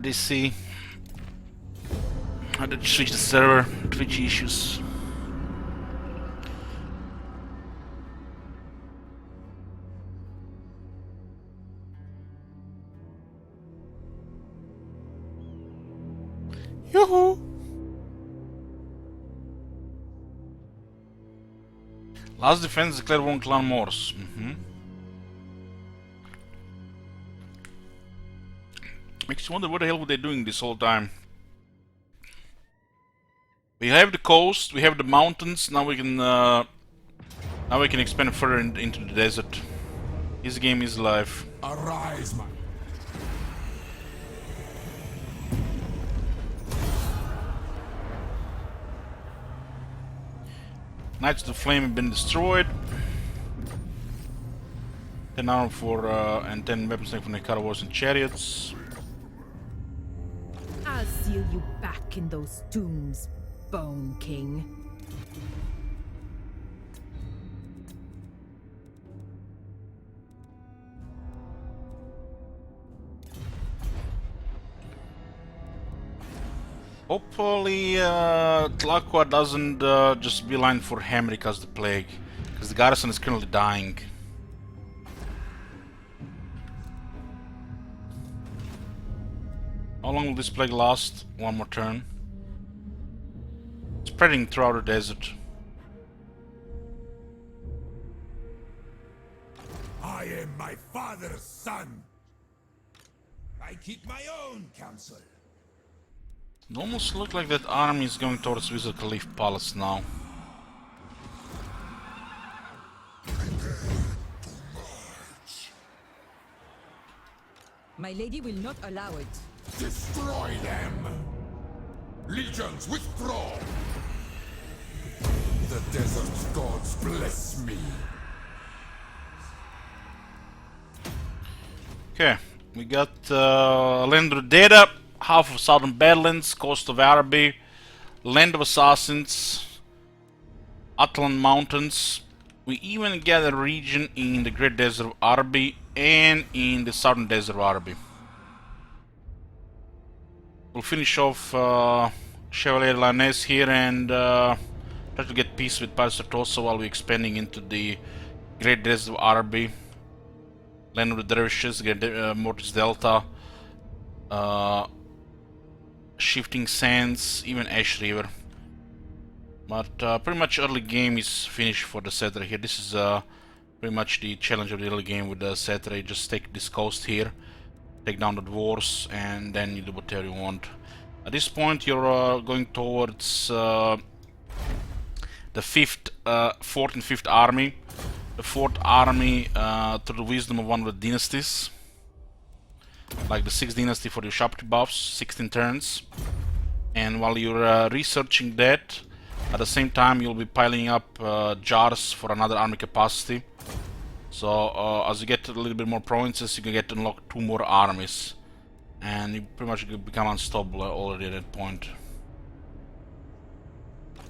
DC. I had to switch the server, Twitch issues. Yoo-hoo! Last defense declared one clan Morse. Makes you wonder what the hell were they doing this whole time. We have the coast, we have the mountains. Now we can expand further into the desert. His game is life. Arise, man. Knights of the Flame have been destroyed. 10 armor for and 10 weapons for the caravans and chariots. I'll seal you back in those tombs, Bone King. Hopefully, Tlaqua doesn't just beeline for Khemri because the plague, because the garrison is currently dying. How long will this plague last? One more turn. Spreading throughout the desert. I am my father's son. I keep my own counsel. It almost looks like that army is going towards Wizard Khalif Palace now. My lady will not allow it. Destroy them! Legions, withdraw! The desert's gods bless me. Okay, we got Land Data, half of Southern Badlands, coast of Araby, Land of Assassins, Atlan Mountains. We even get a region in the Great Desert of Araby and in the Southern Desert of Araby. We'll finish off Chevalier Lanez here and try to get peace with Pastor Tosa while we're expanding into the Great Desert of Araby. Land of the Dervishes, Mortis Delta, Shifting Sands, even Ash River. But pretty much early game is finished for the Cetera here. This is pretty much the challenge of the early game with the Cetera. You just take this coast here, take down the dwarves, and then you do whatever you want. At this point you're going towards the 4th and 5th army. The 4th army through the wisdom of one of the dynasties. Like the 6th dynasty for your sharpty buffs, 16 turns. And while you're researching that, at the same time you'll be piling up jars for another army capacity. So as you get a little bit more provinces, you can get to unlock 2 more armies. And you pretty much become unstoppable already at that point.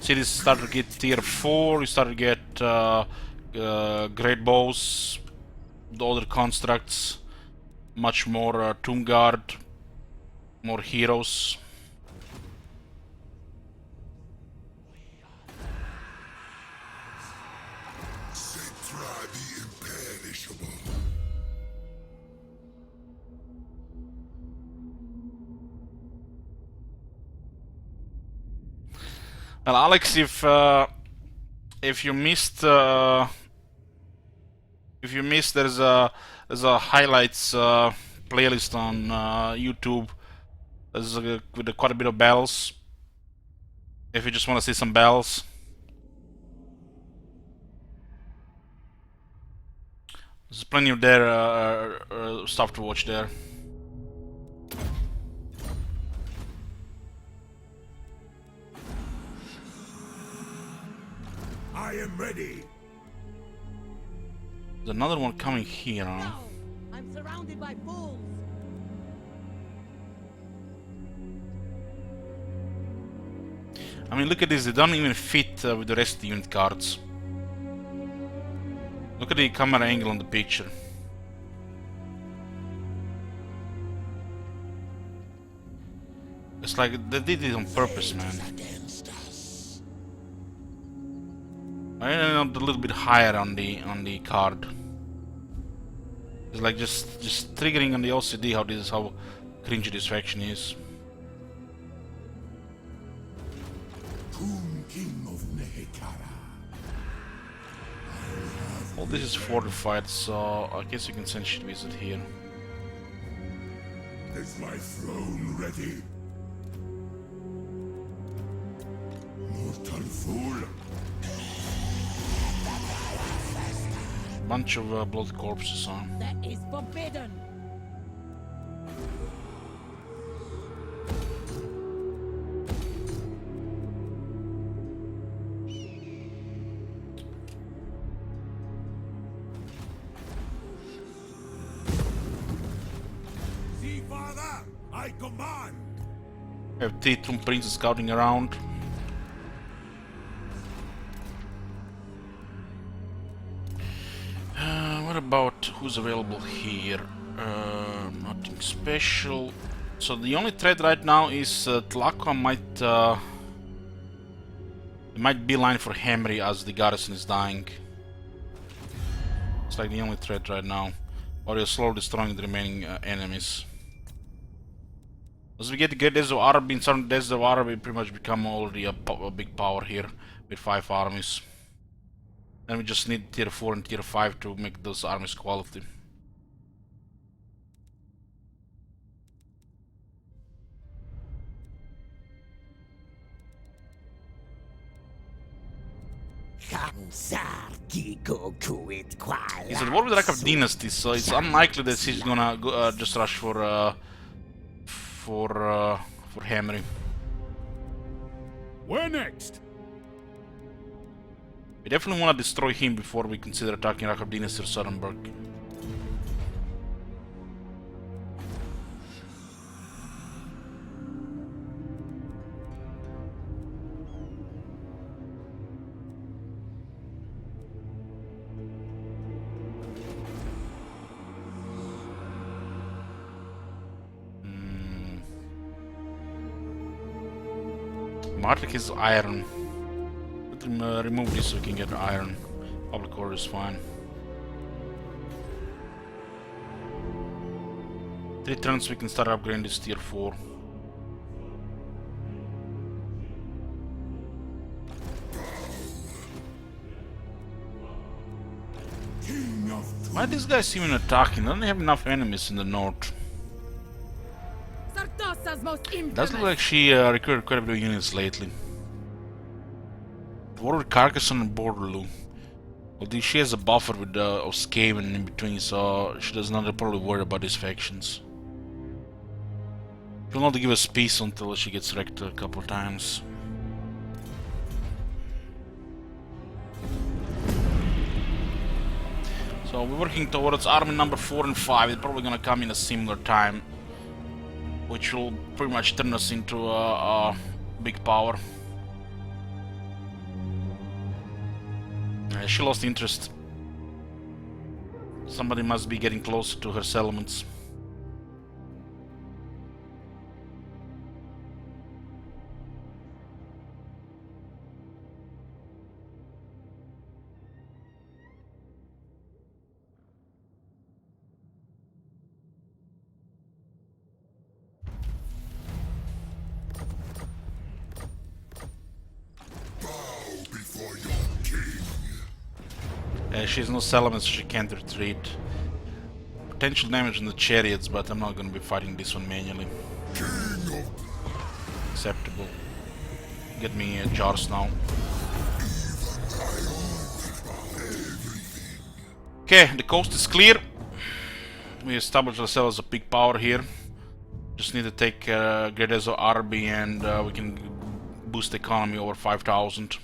Cities start to get tier 4, you start to get great bows, the other constructs, much more tomb guard, more heroes. Well, Alex, if you missed there's a highlights playlist on YouTube. There's with quite a bit of battles. If you just want to see some battles, there's plenty of there stuff to watch there. I am ready. There's another one coming here. No! I'm surrounded by fools! I mean, look at this, they don't even fit with the rest of the unit cards. Look at the camera angle on the picture. It's like they did it on purpose, man. I ended a little bit higher on the card. It's like just triggering on the LCD how cringy this faction is. King of Nehekara. All this is fortified, so I guess you can send shit wizard here. Is my throne ready? Mortal fool. Bunch of blood corpses on. That is forbidden. See, father, I command. We have three Tomb Princes scouting around. What about who's available here? Nothing special. So the only threat right now is Tlaqua might beeline for Khemri as the garrison is dying. It's like the only threat right now. Or you're slowly destroying the remaining enemies. As we get the Great Desert of Araby, in Southern Desert of Araby, we pretty much become already a big power here with 5 armies. And we just need tier 4 and tier 5 to make those armies quality. He's at war with the Rakab Dynasty, so it's unlikely that he's gonna go, just rush for Khemri. Where next? We definitely want to destroy him before we consider attacking Rakab Dynasty or Southernburg. Martik is iron. Let him remove this so we can get iron. Public order is fine. 3 turns we can start upgrading this tier 4. Why are these guys even attacking? Don't they have enough enemies in the north? Does look like she recruited quite a bit of units lately. War with Carcassonne and Borderloo. Although she has a buffer with Skaven in between, so she does not probably worry about these factions. She'll not give us peace until she gets wrecked a couple of times. So we're working towards army number 4 and 5. It's probably gonna come in a similar time, which will pretty much turn us into a big power. She lost interest. Somebody must be getting closer to her settlements. She has no settlements, so she can't retreat. Potential damage on the chariots, but I'm not going to be fighting this one manually. Acceptable. Get me jars now. Okay, the coast is clear. We established ourselves as a big power here. Just need to take Great Desert Araby and we can boost the economy over 5,000.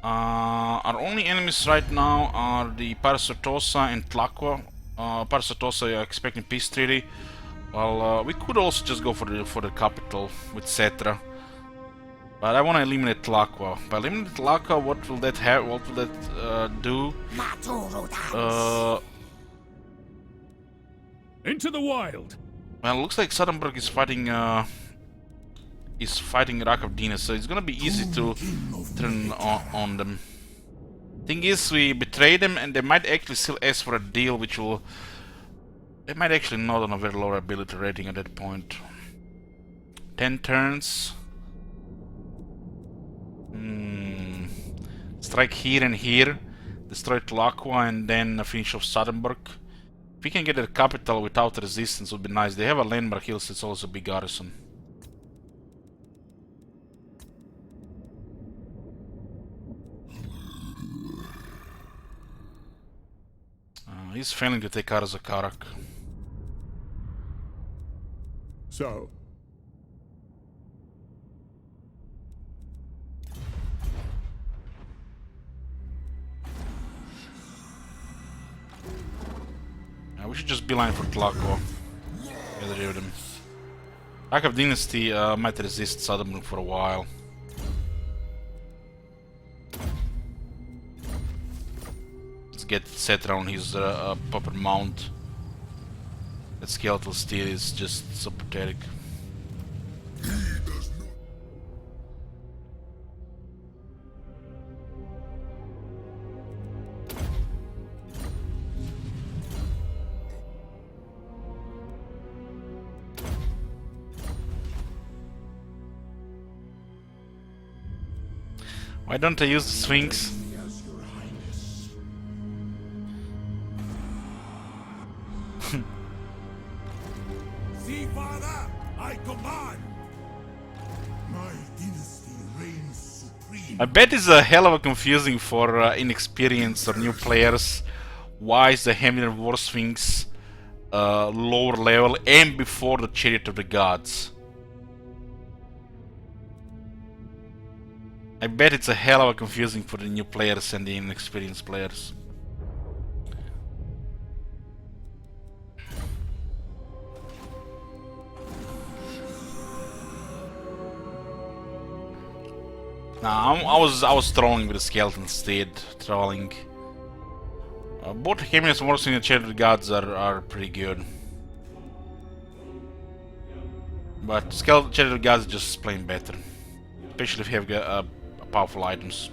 Our only enemies right now are the Parasatosa and Tlaqua. Parasatosa are expecting peace treaty. Well, we could also just go for the capital with Cetra. But I want to eliminate Tlaqua. By eliminating Tlaqua, what will that have? What will that do? Into the wild. Well, it looks like Suddenberg is fighting Rock of Dina, so it's gonna be easy to turn on them. Thing is, we betray them, and they might actually still ask for a deal, which will... They might actually not on a very low ability rating at that point. 10 turns. Strike here and here. Destroy Tlaqua and then finish off Suddenberg. If we can get their capital without resistance, would be nice. They have a landmark hill, so it's also a big garrison. He's failing to take Arzakarak. So, We should just beeline for Tlaqua. Get rid of them. Lack of Dynasty might resist Suddenberg for a while. Let's get set around his proper mount. That skeletal steel is just so pathetic. Why don't I use the Sphinx? yes, your highness. See, father, I command. My dynasty reigns supreme. I bet it's a hell of a confusing for inexperienced or new players. Why is the Khemri War Sphinx lower level and before the Chariot of the Gods? I bet it's a hell of a confusing for the new players and the inexperienced players. Nah, I was trolling with the skeleton instead, trolling. Both Khemri's Wars and the Chariot of the Gods are pretty good. But Chariot of the Gods is just plain better. Especially if you have powerful items.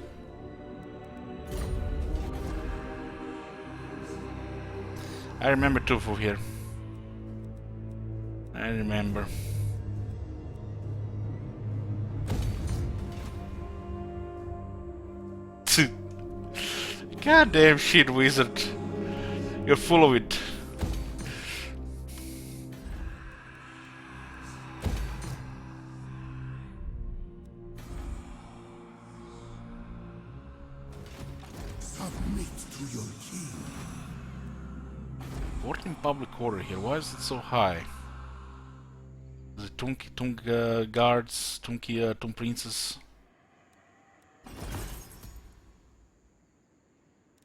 I remember Tufu here. I remember. Goddamn shit, wizard. You're full of it. Submit to your king. Working public order here, why is it so high? The Tung guards, Tung princes.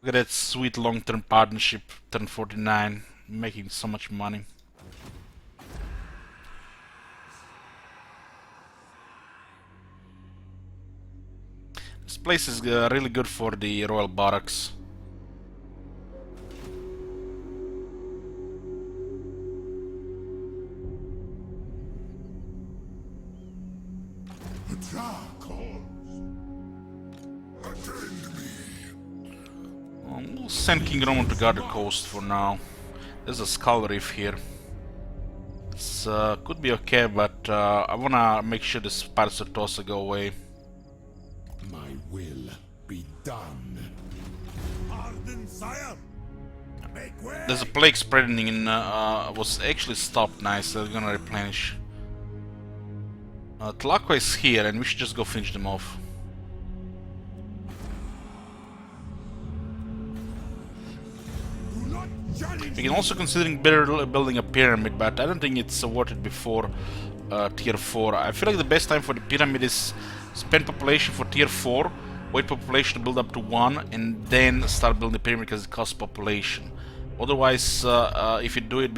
Look at that sweet long-term partnership, turn 49, making so much money. This place is really good for the royal barracks. The Jar calls. Attend me. We'll send King Roman to guard the coast for now. There's a skull reef here. This could be okay, but I wanna make sure this Pirates of Tosa go away. My will be done. Pardon, sire. Make way. There's a plague spreading in, was actually stopped nice, they're gonna replenish. Tlaqua is here and we should just go finish them off. Do not challenge We can also considering building a pyramid, but I don't think it's worth it before tier 4. I feel like the best time for the pyramid is spend population for tier 4, wait population to build up to 1, and then start building the pyramid because it costs population. Otherwise, if you do it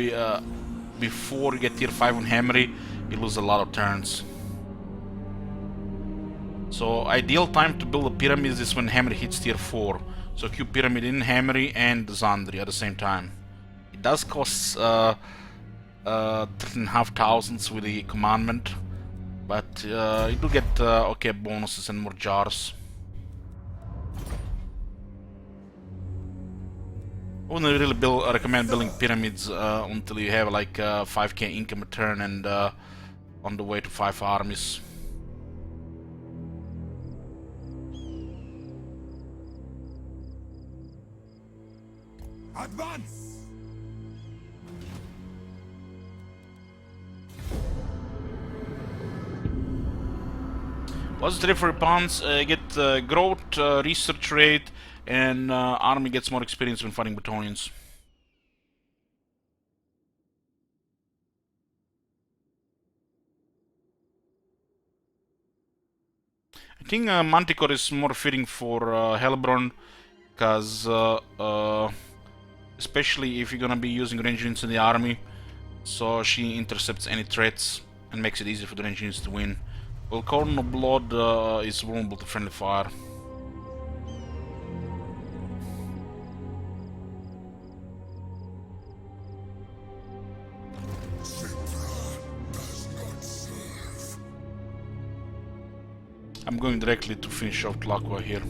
before you get tier 5 on Khemri, you lose a lot of turns. So ideal time to build a pyramid is when Khemri hits tier 4. So queue pyramid in Khemri and Zandri at the same time. It does cost 3,500 with the commandment, but you do get okay bonuses and more jars. I wouldn't really recommend building pyramids until you have like 5k income return and on the way to 5 armies. Advance! What's the for pounds? Get growth, research rate, and army gets more experience when fighting battalions. I think Manticore is more fitting for Hellborn, because especially if you're gonna be using range units in the army, so she intercepts any threats and makes it easier for the range units to win. Well, Cordon of Blood is vulnerable to friendly fire. I'm going directly to finish off Tlaqua here.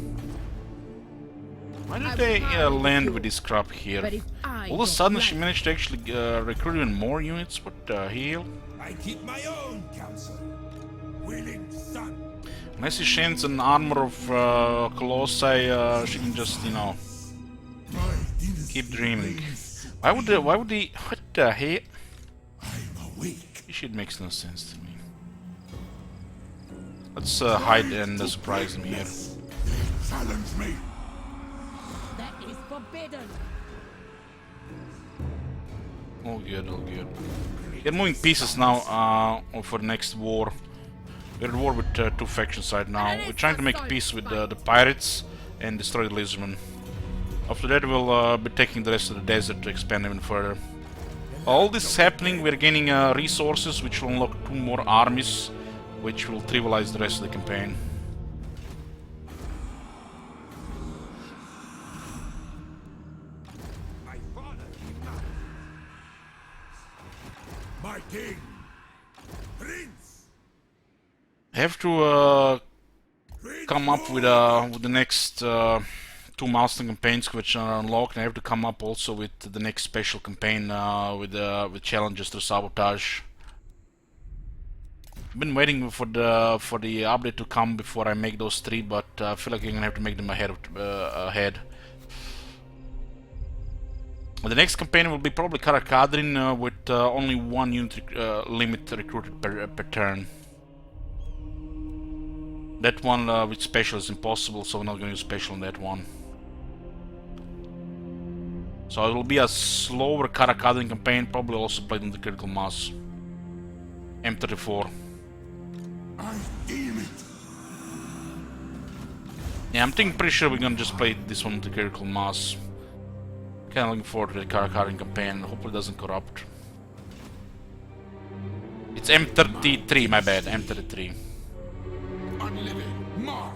Why did they land with this crap here? All of a sudden she managed to actually recruit even more units. What the hell? I keep my own counsel. Willing son. Unless she shines an armor of Colossi, she can just, you know, keep dreaming. Why would they, what the hell? I'm awake. This shit makes no sense to me. Let's hide and surprise them here. Challenge me. That is forbidden. All good, all good. We're moving pieces now for the next war. We're at war with 2 factions right now. We're trying to make peace with the pirates and destroy the lizardmen. After that we'll be taking the rest of the desert to expand even further. All this is happening, we're gaining resources which will unlock 2 more armies, which will trivialize the rest of the campaign. My father. My king. Prince. I have to come up with the next 2 milestone campaigns which are unlocked, and I have to come up also with the next special campaign with challenges through sabotage. I've been waiting for the update to come before I make those 3, but I feel like I'm gonna have to make them ahead. The next campaign will be probably Karakadrin with only 1 unit limit recruited per turn. That one with special is impossible, so we're not going to use special on that one. So it will be a slower Karakadrin campaign, probably also played on the critical mass. M34. I deem it. Yeah, I'm thinking pretty sure we're gonna just play this one with the critical mass. Kinda looking forward to the Karakadrin campaign, hopefully it doesn't corrupt. It's M33, my bad, M33. Unliving. March.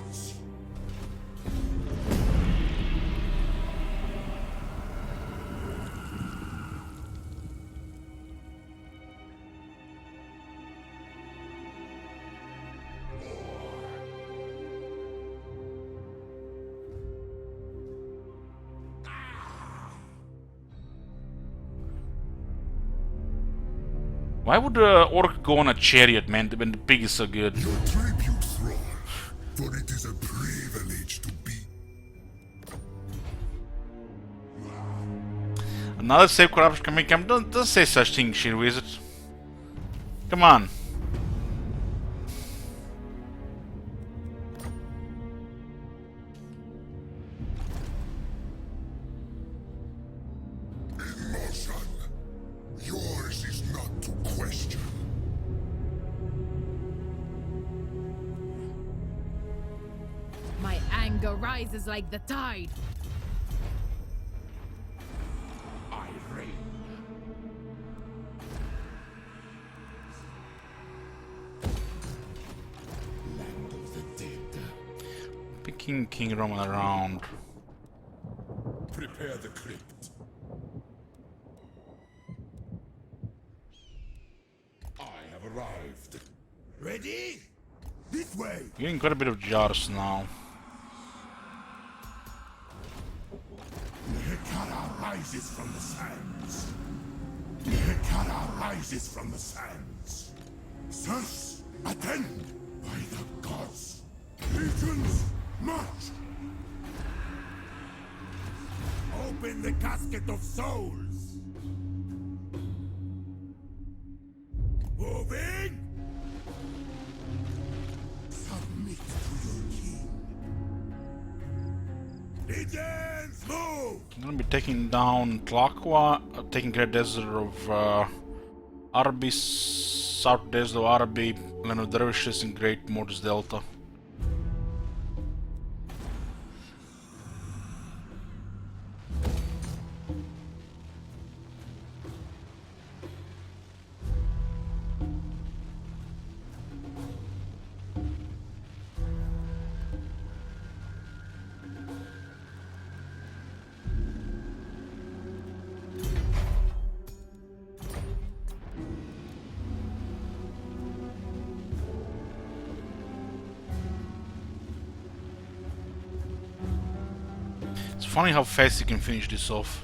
Why would the orc go on a chariot, man, when the pig is so good? Your tribute thrall, for it is a privilege to be. Another save corruption coming. Don't say such thing, shit wizard. Come on. Emotion. Yours is not to question. My anger rises like the tide. I reign. Land of the dead. Picking King Roman around. Prepare the crypt. arrived. Ready? This way. Getting quite a bit of jars now. Hekara rises from the sands. Hekara rises from the sands. Sirs, attend by the gods. Legions, march! Open the casket of souls. Moving! Submit to your king. Legions, move! I'm gonna be taking down Tlaqua, taking Great Desert of Arabi, South Desert of Arabi, Land of Dervishes, and Great Mortis Delta. It's funny how fast you can finish this off.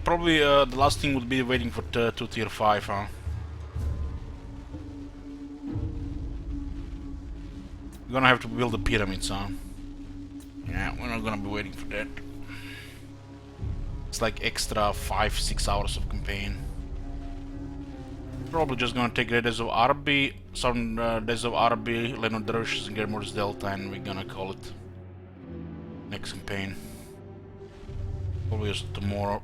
Probably the last thing would be waiting for 2 tier 5, huh? We're gonna have to build the pyramids, huh? Yeah, we're not gonna be waiting for that. It's like extra 5-6 hours of campaign. Probably just gonna take Great Desert of Arabi, Southern Desert of Arabi, Land of Dervishes, and get Mortis Delta, and we're gonna call it next campaign. Probably just tomorrow.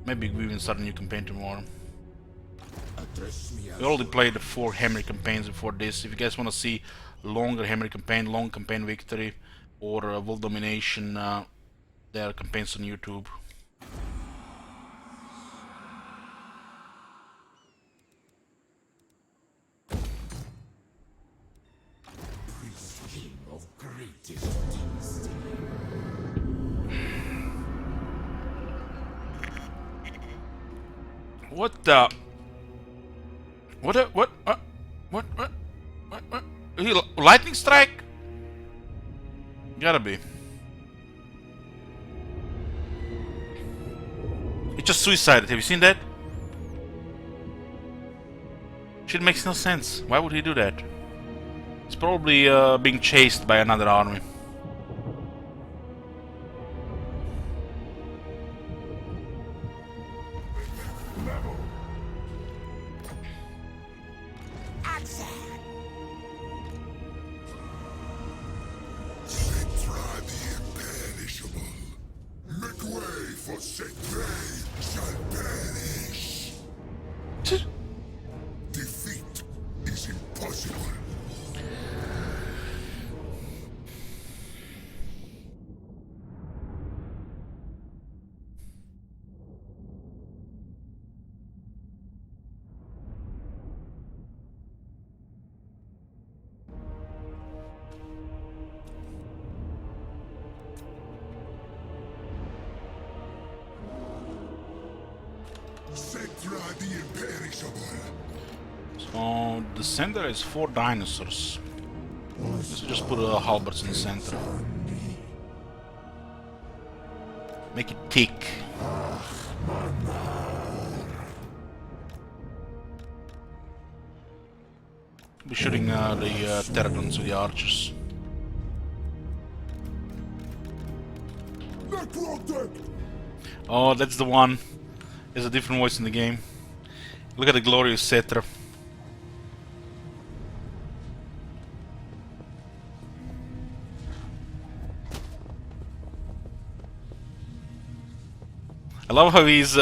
Maybe we even start a new campaign tomorrow. We already played the 4 Khemri campaigns before this. If you guys want to see longer Khemri campaign, long campaign victory, or world domination, there are campaigns on YouTube. King of greatest dynasty. What the? What? Lightning strike? Gotta be. He just suicided. Have you seen that? Shit makes no sense. Why would he do that? He's probably being chased by another army. Setra the imperishable. Make way for Setra shall perish. Defeat is impossible. Setra the imperishable. So the center is 4 dinosaurs. Let's just put halberds in the center. Make it thick. Be shooting the pterodons with the archers. Oh, that's the one. There's a different voice in the game. Look at the glorious Cetra. I love how he's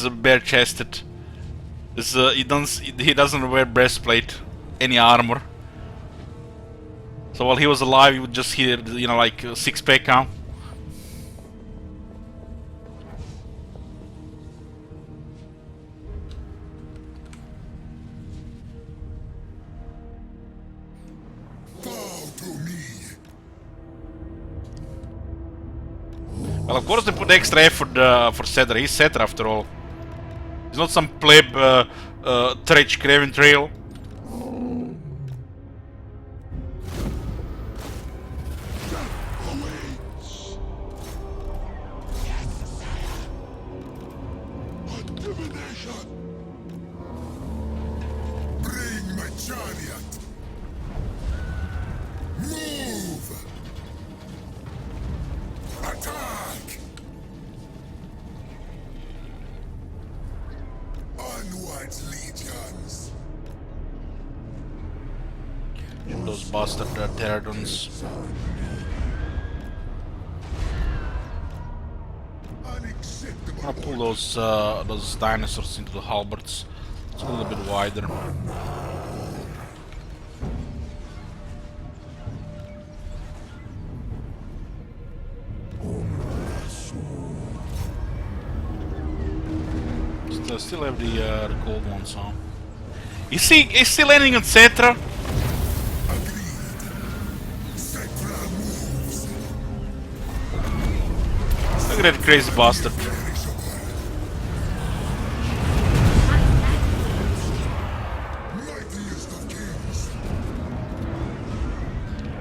bare-chested. He doesn't wear breastplate, any armor. So while he was alive, you would just hear, you know, like 6-pack count. Well, of course they put extra effort for Cedra. He's Cedra after all. He's not some pleb Trech Craven Trail. Bring my chariot. Move. Attack. Onwards, legions. Those bastard pterodons. I'm gonna pull those dinosaurs into the halberds. It's a little bit wider. Still have the gold ones, huh? Is he still landing on Cetra? Look at that crazy bastard.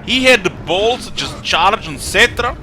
He had the balls to just charge on Cetra?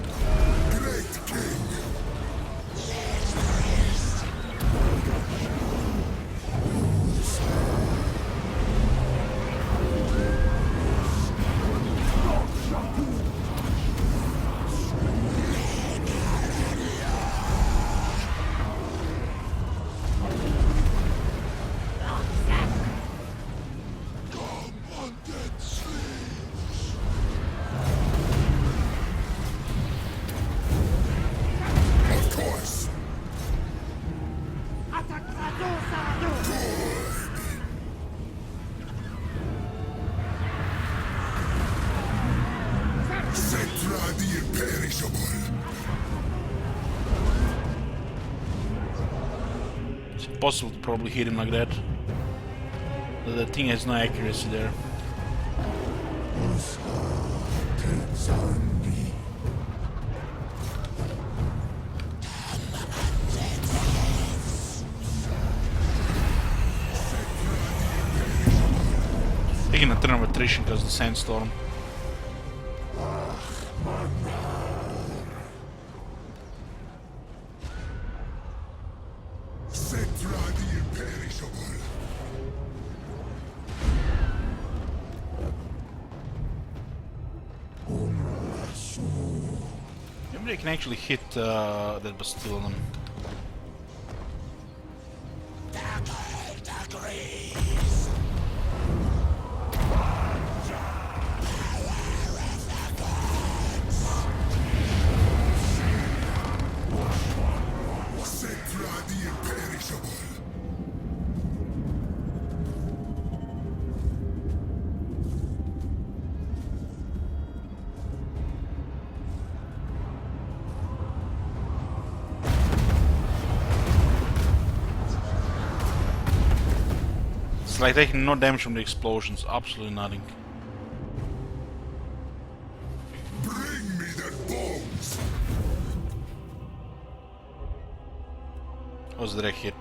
It's impossible to probably hit him like that. The thing has no accuracy there. Taking a turn of attrition because of the sandstorm. Maybe I can actually hit that Bastille on them. It's like taking no damage from the explosions, absolutely nothing. Bring me their bones. That was a direct hit.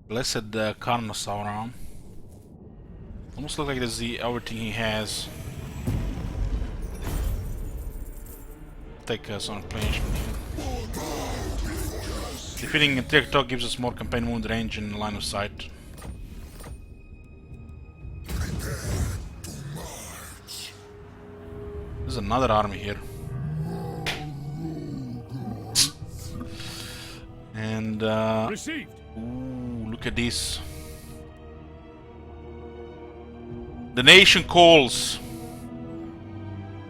Blessed Carnosaur arm. Almost look like this is the everything he has. Take some replenishment here. Defeating a TikTok gives us more campaign wound range and line of sight. There's another army here. And Received. ooh, look at this. The nation calls.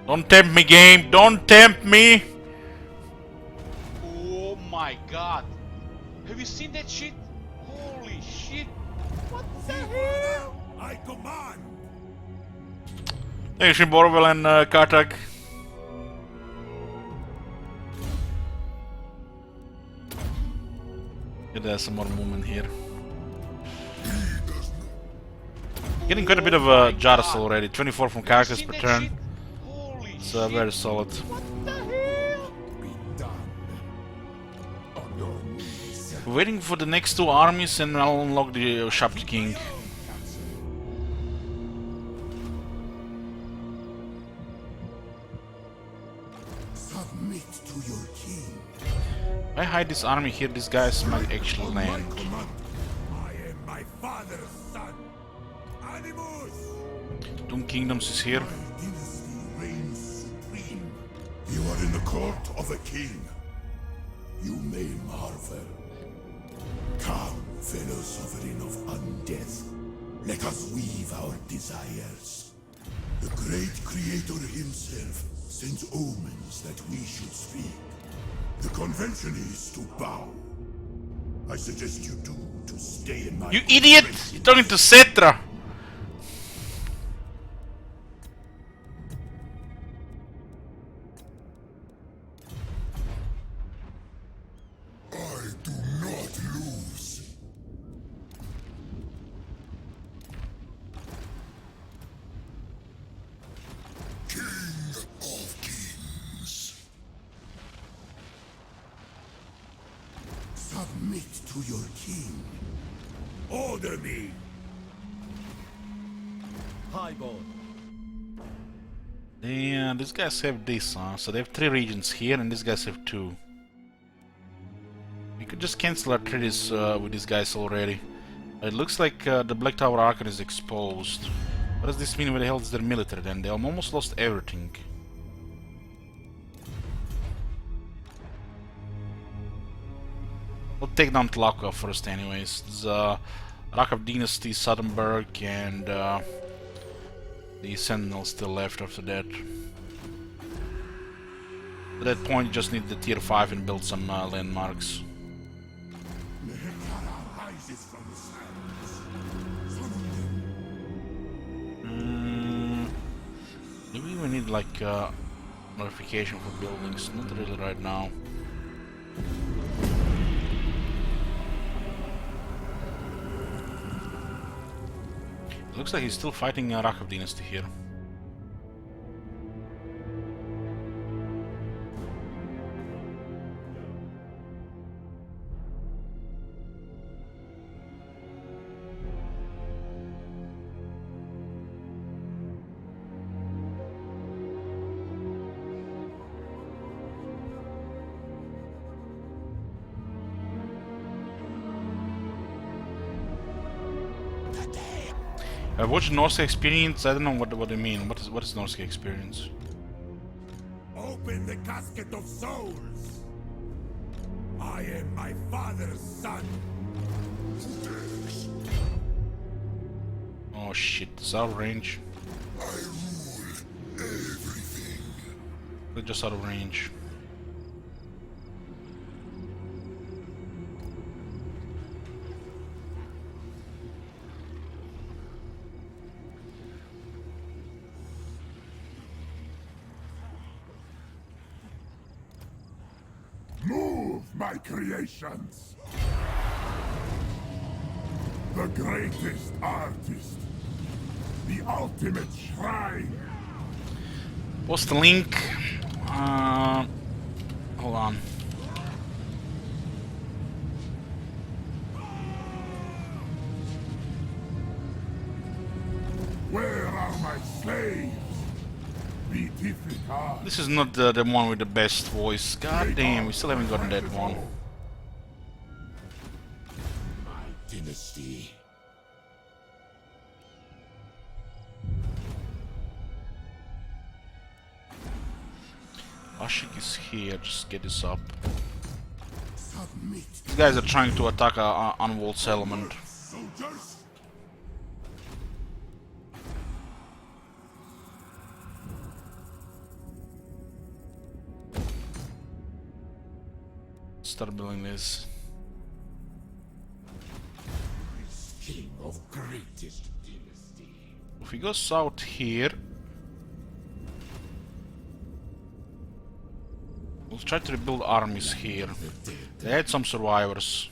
Don't tempt me, game. Don't tempt me. Oh my god. Have you seen that shit? Holy shit. What the hell? I command. Nation Borvel and Kartak. There's some more movement here. Getting quite a bit of a jars already. 24 from characters per turn. Holy It's shit. very solid. What the hell? Be done. On your knees. We're waiting for the next two armies and I'll unlock the Shapt King. Submit to your king. If I hide this army here, these guys might actually land. Command. I am my father's son. Animus. Doom Kingdoms is here. My dynasty reigns supreme. You are in the court of a king. You may marvel. Come, fellow sovereign of undeath. Let us weave our desires. The great creator himself sends omens that we should speak. The convention is to bow. I suggest you do to stay in my... You idiot! You're talking to Cetra! I do not lose. King of Kings. Submit to your king. Order me. These guys have this, so they have 3 regions here and these guys have 2. We could just cancel our treaties with these guys already. It looks like the Black Tower Archon is exposed. What does this mean? Where the hell is their military then? They almost lost everything. We'll take down Tlaka first anyways. There's Rakav Dynasty, Southernburg, and the Sentinel still left after that. At that point, you just need the tier 5 and build some landmarks. Rises from the sands. Summon them. Maybe we need like modification for buildings. Not really right now. It looks like he's still fighting Rakav Dynasty here. I watched Norse experience. I don't know what they mean. What is Norse experience? Open the casket of souls. I am my father's son. Oh shit, it's out of range. I rule everything. They're just out of range. Move, my creations. The greatest artist. The ultimate shrine. Post the link. Hold on. Where are my slaves? Beatifica. This is not the one with the best voice. God damn, we still haven't gotten that one. My dynasty. Ashik is here, just get this up. Submit. These guys are trying to attack a unwalled settlement. Soldiers. Start building this. King of greatest dynasty. If we go south here, we'll try to rebuild armies here. They had some survivors.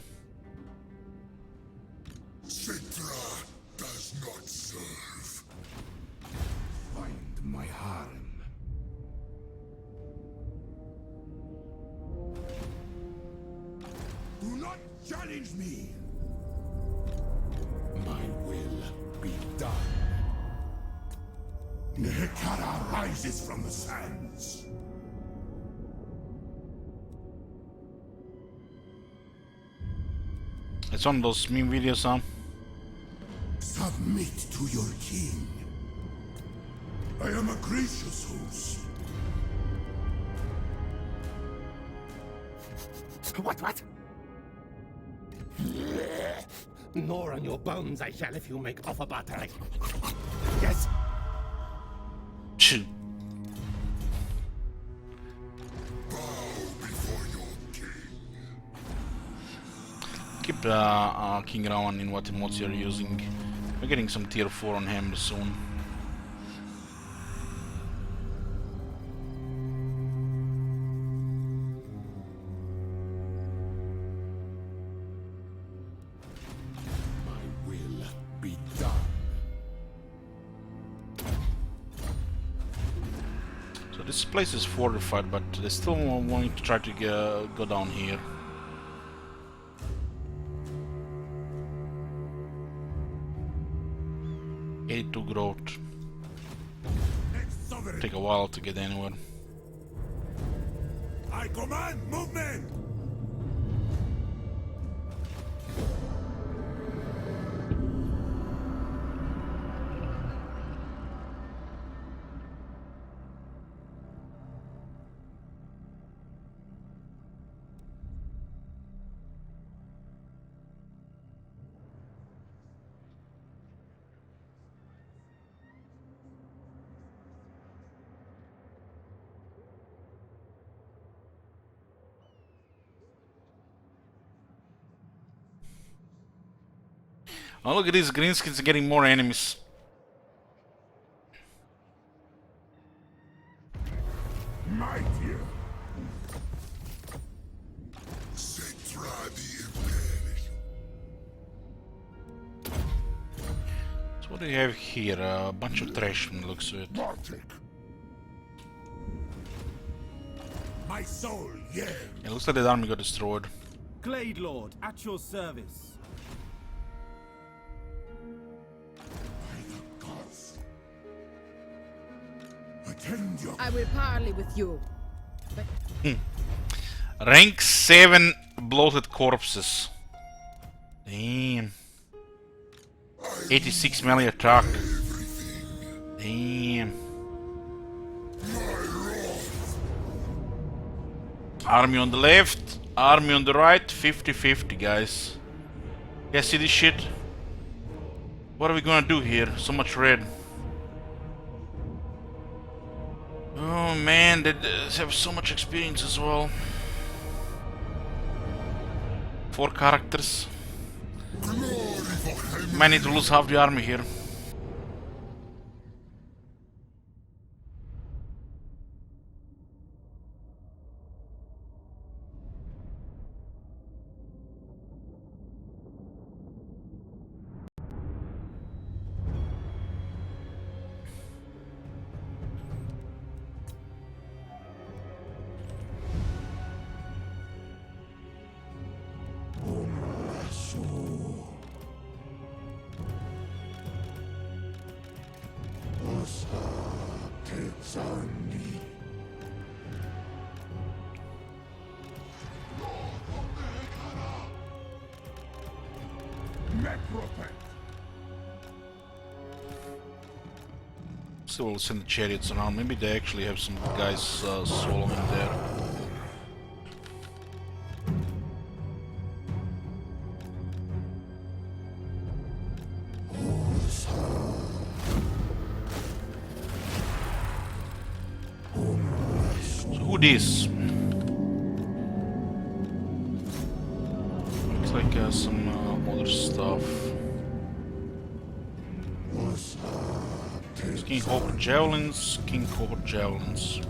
Do not challenge me! My will be done. Nehekara rises from the sands. It's one of those meme videos, huh? Submit to your king. I am a gracious host. What? Nor on your bones I shall if you make offer battery. Yes? Choo. Keep King Rawan in what emotes you're using. We're getting some tier 4 on him soon. My will be done. So this place is fortified, but they still wanting to try to go down here. To growth. Take a while to get anywhere. I command movement! Oh, look at these greenskins getting more enemies. Mightier. So what do you have here? A bunch of trash from the looks of it. My soul, yeah. It looks like the army got destroyed. Glade Lord, at your service. Attend your I will parley with you. Rank 7 bloated corpses. Damn. 86 melee attack. Damn. Army on the left, army on the right, 50-50 guys. Yeah, see this shit? What are we gonna do here? So much red. Oh man, they have so much experience as well. 4 characters. Might need to lose half the army here. So we'll send the chariots around. Maybe they actually have some guys soloing there. So who this? Looks like some other stuff. King Cobra Javelins, King Cobra Javelins.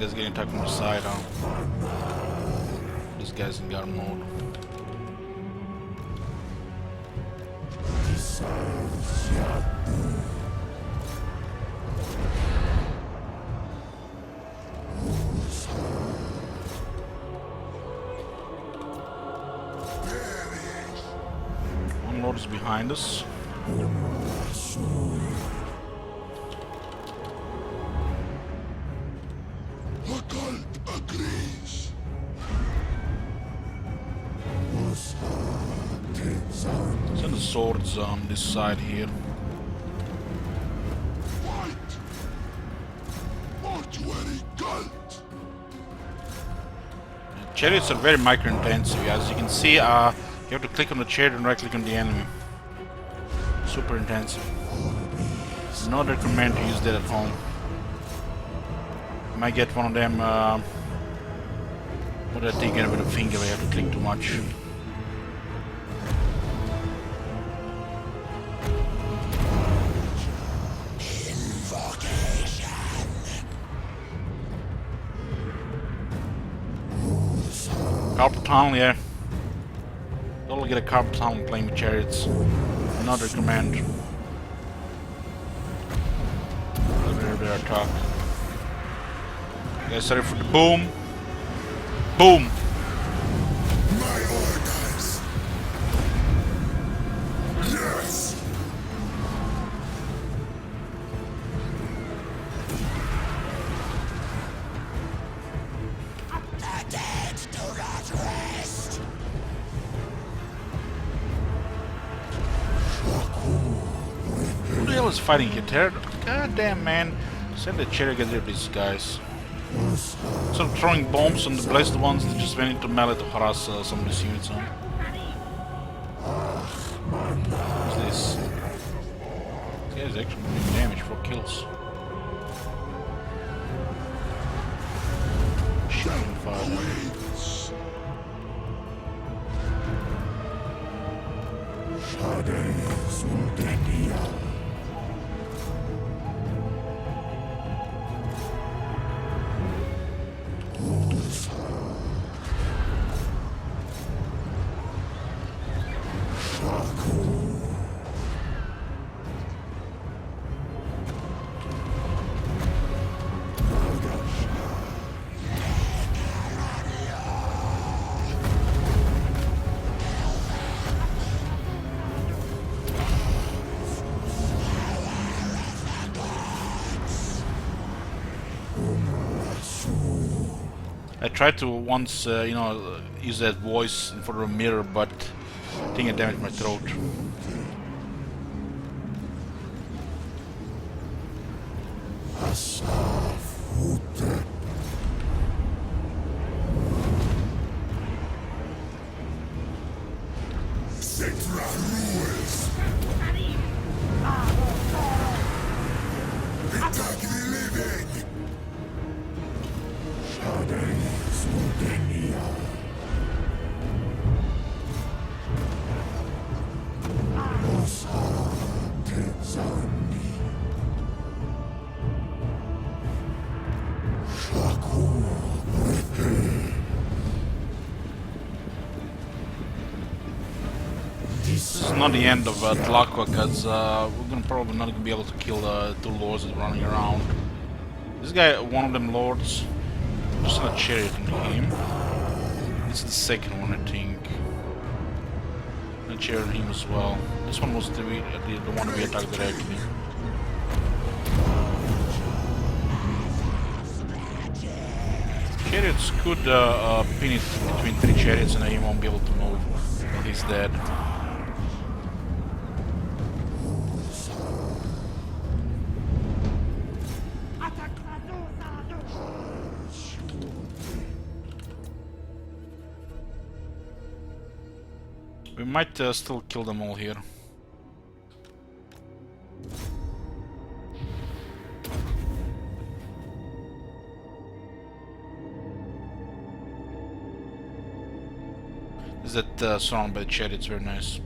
guy's getting attacked from the side, huh? This guy's in guard mode. One lord is behind us. Occult agrees. Send the swords on this side here. Fight! Mortuary cult! Chariots are very micro-intensive. As you can see, you have to click on the chariot and right-click on the enemy. Super intensive. Not recommend to use that at home. You might get one of them, what did I think with a finger where you have to click too much. Carpal tunnel, yeah. Totally get a carpal tunnel playing with chariots. Not recommend. Their attack. Guys, sorry for the boom. Boom! My orders! Yes! The dead do not rest! Who the hell is fighting here? God damn, man. Send the chariot get rid of these guys. Instead of throwing bombs on the blessed ones, they just went into melee to harass some of these units. What's this? This guy's actually doing damage, 4 kills. Shooting fire. I tried to once, you know, use that voice in front of a mirror, but I think it damaged my throat. Citra rules! Attack the living! This is not the end of Tlaqua, because we're gonna probably not gonna be able to kill the 2 lords that are running around. This guy, one of them lords, just not chariot into him. This is the second one, I think. Not chariot him as well. This one was the one we attacked directly. Chariots could pin it between 3 chariots and he won't be able to move until he's dead. We might still kill them all here. Is that surrounded by the chariots? Very nice.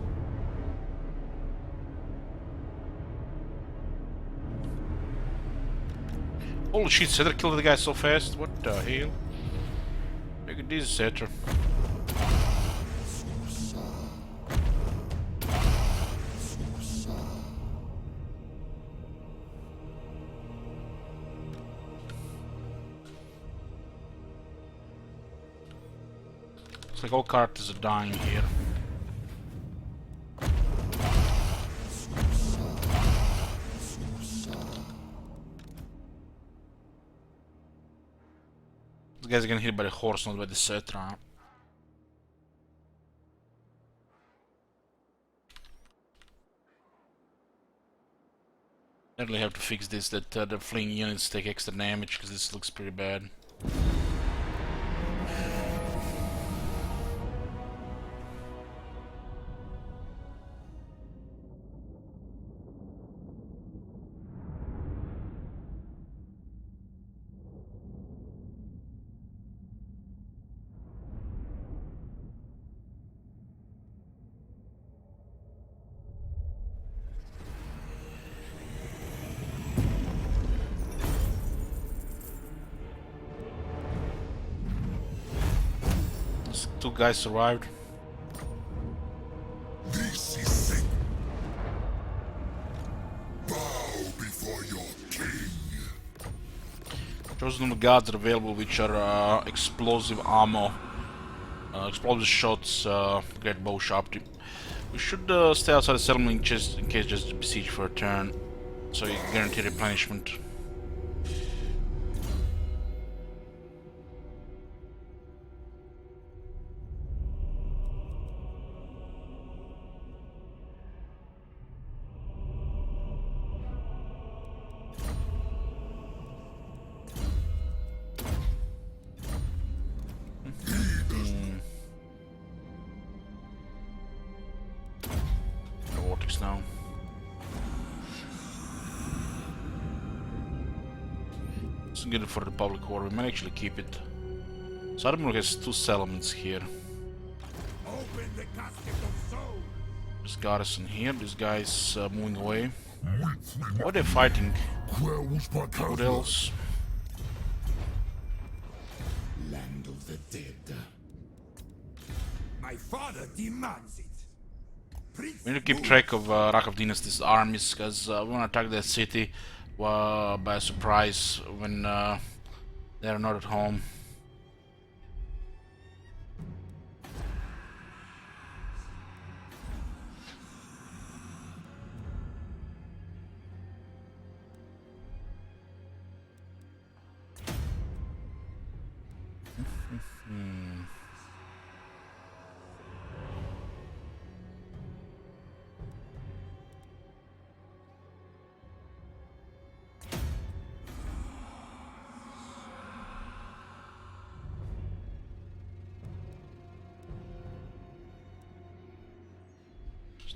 Holy shit, Setter killed the guy so fast. What the hell? Look at this Setter. It's like all characters are dying here. These guys are getting hit by the horse, not by the Cetra. Definitely have to fix this, that the fleeing units take extra damage, because this looks pretty bad. Two guys survived. This is Satan. Bow before your king. Chosen gods are available, which are explosive ammo, explosive shots, great bow sharpty. We should stay outside the settlement just in case just besiege for a turn, so you guarantee replenishment. Now. It's good for the public order. We might actually keep it. So Admiral has two settlements here. Open the casket of soul. There's garrison here. This guy's moving away. What are they fighting? What else? Land of the dead. My father demands it. We need to keep track of Rakov Dynasty's armies, because we want to attack that city by surprise when they're not at home.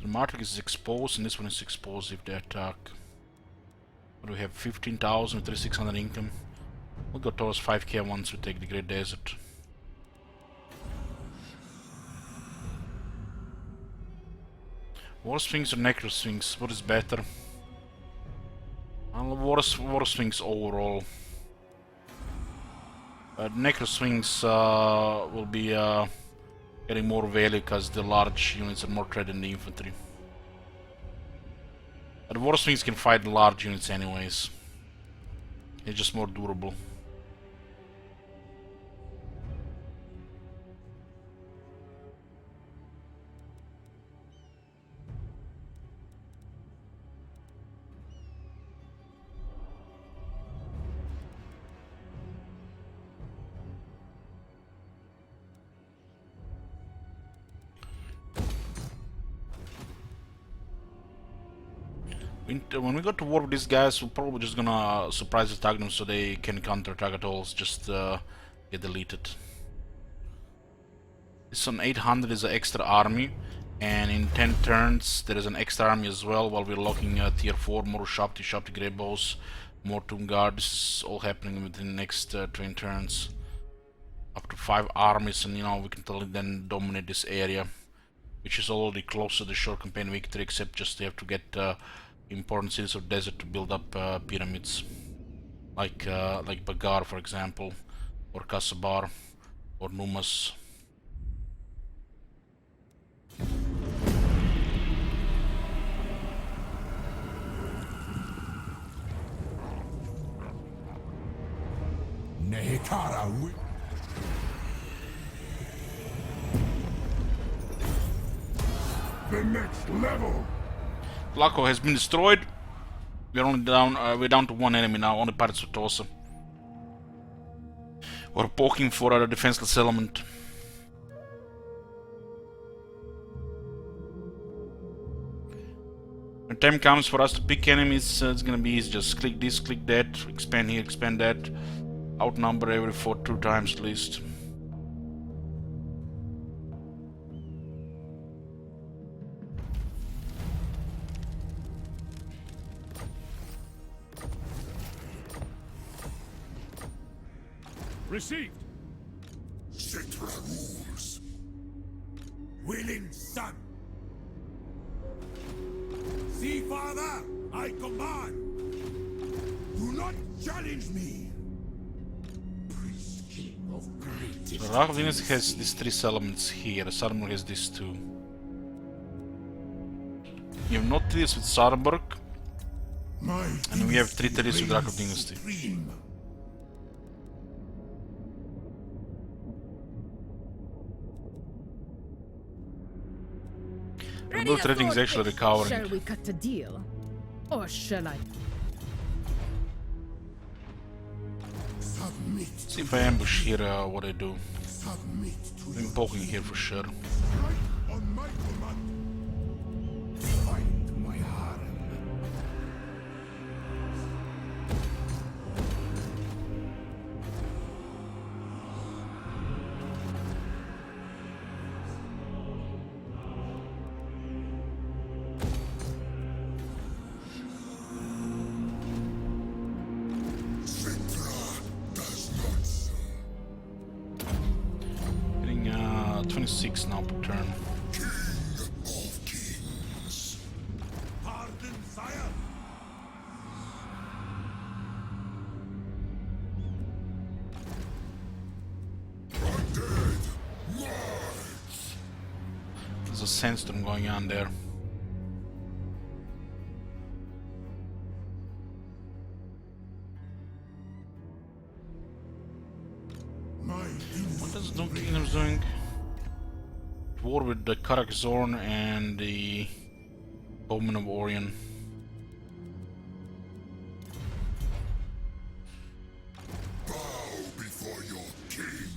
The Matrix is exposed, and this one is exposed if they attack. What do we have? 15,000 with 3,600 income. We'll go towards 5k once we take the Great Desert. War Sphinx or Necro Sphinx? What is better? War Sphinx overall. Necro Sphinx will be getting more value because the large units are more tread than the infantry. But War Sphinx can fight the large units anyways. It's just more durable. When we go to war with these guys, we're probably just gonna surprise attack them so they can counter-attack at all, just get deleted. This on 800 is an extra army, and in 10 turns there is an extra army as well, while we're locking tier 4, more Sharpty Grey Bows, more Tomb Guard. This is all happening within the next 20 turns. Up to 5 armies, and you know, we can totally then dominate this area, which is already close to the short campaign victory, except just they have to get important cities of desert to build up pyramids. like Bagar, for example, or Kasabar, or Numas. Nehekara wi- The next level! Laco has been destroyed. We're only down. We're down to one enemy now. Only Pirates of Tosa. We're poking for a defenseless element. When time comes for us to pick enemies, it's gonna be easy. Just click this, click that, expand here, expand that. Outnumber every 2 times at least. Received. Citra rules. Willing son. See, father, I command. Do not challenge me. Priest king of great. So Ragvinus has these 3 elements here. Sarmur has these 2. We have not treaties with Sarburg, My and we have 3 dynasty treaties with Drakov reigns Dynasty. supreme. Ready Both a rating is actually swordfish. recovering. Shall we cut a deal? Or shall I? Submit. See if I ambush here, what I do. Submit to I'm your poking here for sure. right on my command. Find my harem. Citra does not serve. Getting 26 now per turn. King of kings. Pardon, sire. Undead march. There's a sandstorm going on there. My What dynasty does Doom Kingdom's doing? War with the Karak Zorn and the Bowman of Orion. bow before your king.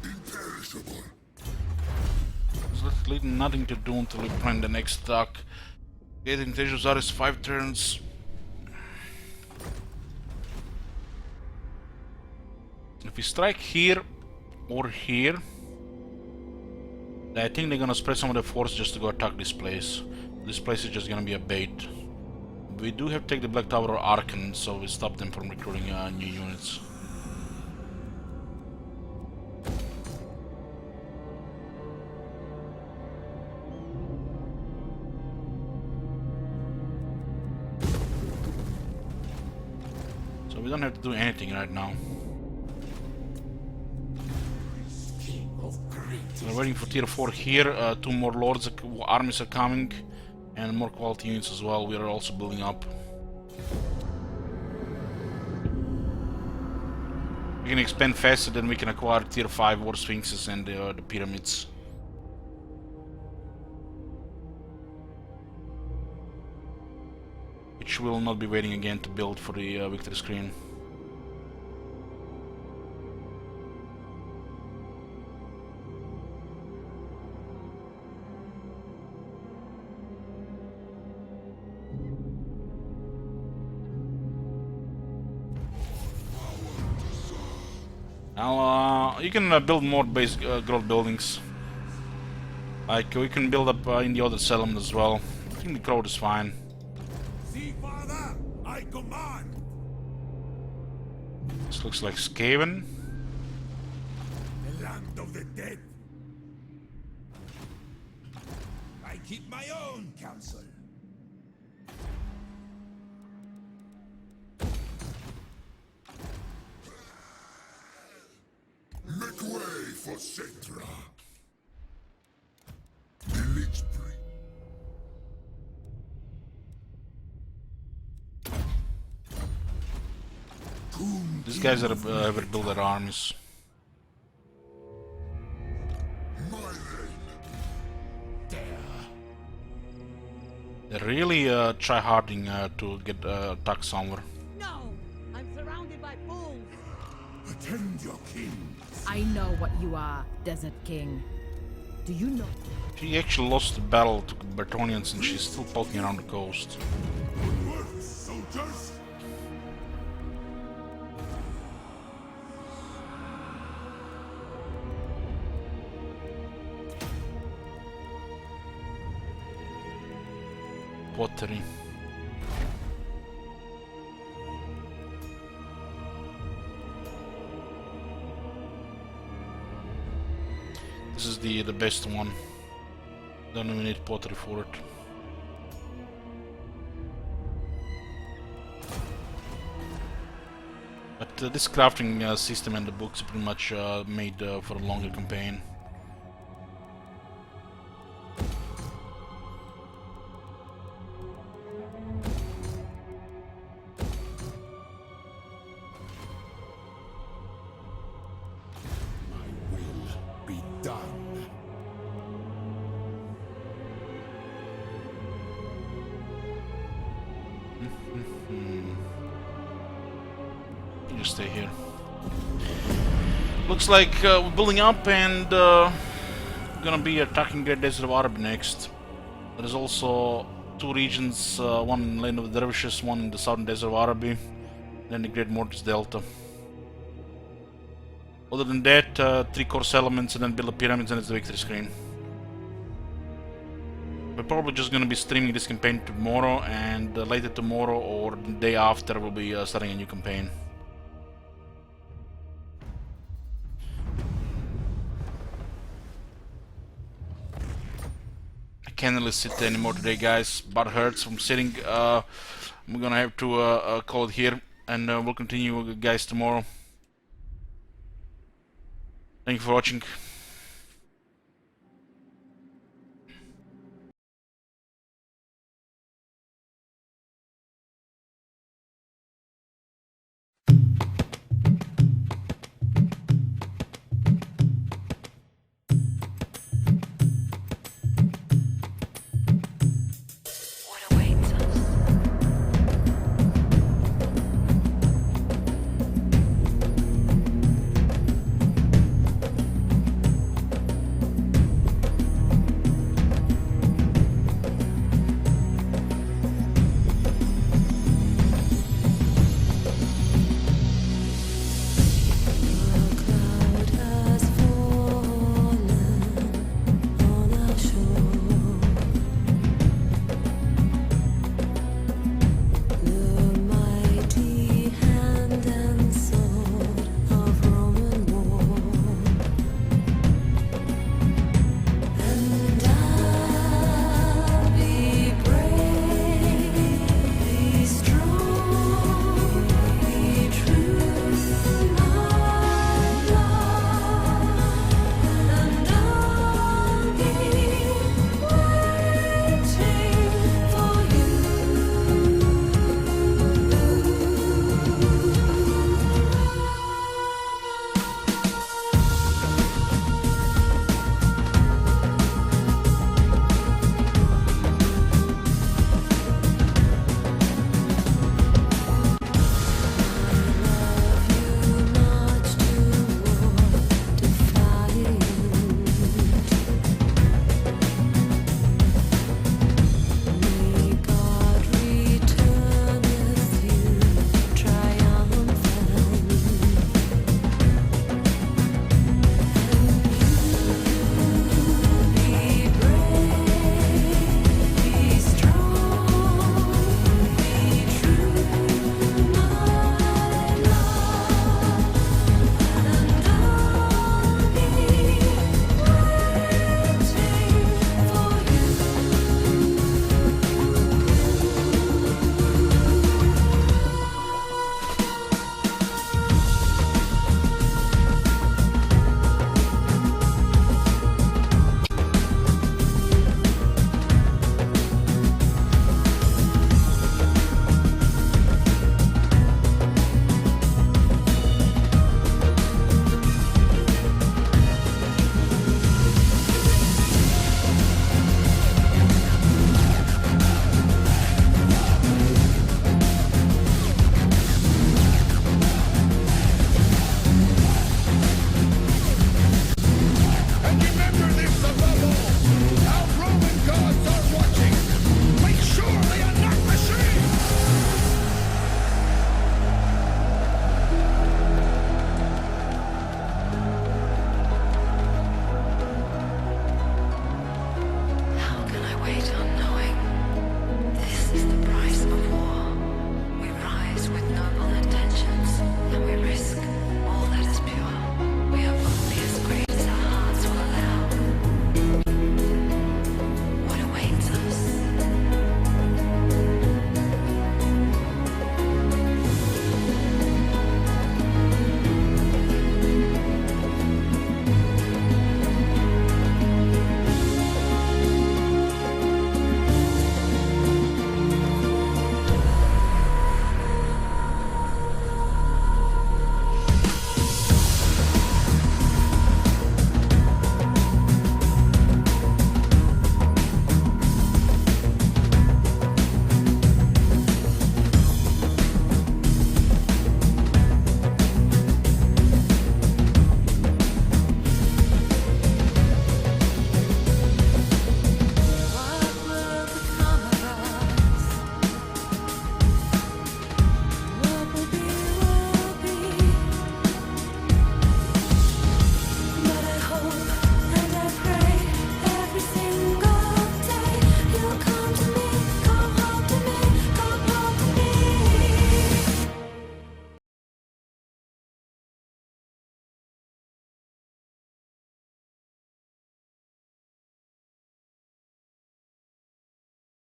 Imperishable. There's literally nothing to do until we plan the next attack. Getting Tejozaris 5 turns. If we strike here or here, I think they're gonna spread some of the force just to go attack this place. This place is just gonna be a bait. We do have to take the Black Tower or Arkan, so we stop them from recruiting new units. So we don't have to do anything right now. King of great. We're waiting for tier 4 here. 2 more lords, armies are coming, and more quality units as well. We are also building up. We can expand faster than we can acquire tier 5 war sphinxes and the pyramids. Which will not be waiting again to build for the victory screen. Now, you can build more base growth buildings. Like, we can build up in the other settlement as well. I think the growth is fine. See, father, I command. This looks like Skaven. The land of the dead. I keep my own counsel. Make way for Cetra. Village Pri. These guys are ever build their armies. They're really try-harding to get attack somewhere. No! I'm surrounded by fools! Attend your king. I know what you are, Desert King. Do you know? She actually lost the battle to Bretonnians and she's still poking around the coast. Good work, soldiers. Pottery. This is the best one. Don't even need pottery for it. But this crafting system and the books are pretty much made for a longer campaign. Be done. You just stay here. Looks like we're building up and gonna be attacking Great Desert of Arab next. There's also two regions, one in Land of the Dervishes, one in the Southern Desert of Araby, then the Great Mortis Delta. Other than that, 3 course elements and then build the pyramids and it's the victory screen. We're probably just gonna be streaming this campaign tomorrow, and later tomorrow or the day after we'll be starting a new campaign. I can't really sit anymore today, guys. Butt hurts from sitting. I'm gonna have to call it here, and we'll continue, guys, tomorrow. Thank you for watching.